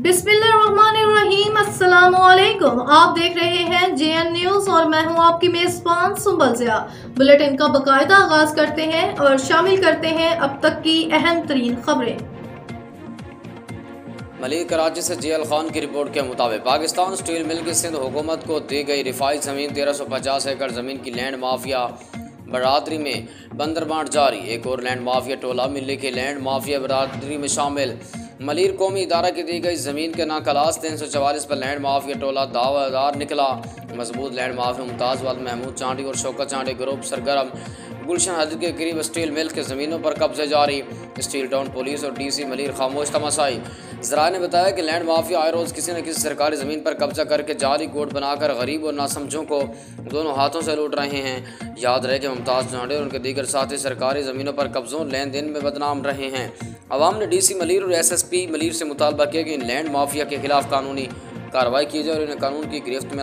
बिस्मिल्लाहिर्रहमानिर्रहीम। अस्सलामुअलैकुम। आप देख रहे हैं JN न्यूज और मैं हूं आपकी मेजबान सुंबल ज़िया। बुलेटिन का बाकायदा आगाज करते हैं और शामिल करते हैं अब तक की अहम तरीन खबरें। मलिक कराची से JL खान की रिपोर्ट के मुताबिक पाकिस्तान स्टील मिल की सिंध हुकूमत को दी गई रिफाई ज़मीन 1350 एकड़ ज़मीन की लैंड माफिया बरादरी में बंदरबांट जारी। एक और लैंड माफिया टोला मिली की लैंड माफिया बरादरी में शामिल मलिर कौमी इदारा की दी गई ज़मीन के नाखलास 344 पर लैंड माफिया टोला दावादार निकला। मजबूत लैंड माफिया मुमताज़ वाल महमूद चांडी और शौकत चांडी ग्रुप सरगर्म गुलशन हद के करीब स्टील मिल के ज़मीनों पर कब्जे जारी। स्टील टाउन पुलिस और DC मलिर खामोश तमाशाई। ज़रा ने बताया कि लैंड माफिया आए रोज़ किसी न किसी सरकारी ज़मीन पर कब्जा करके जाली कोड बनाकर गरीब और नासमझों को दोनों हाथों से लूट रहे हैं। याद रहे कि मुमताज़ चांडी और उनके दीगर साथी सरकारी ज़मीनों पर कब्जों लेन देन में बदनाम रहे हैं। अवाम ने DC मलिर और SSP मलिर से मुतालबा किया कि इन लैंड माफिया के खिलाफ कानूनी कार्रवाई की जाए और इन्हें कानून की गिरफ्त में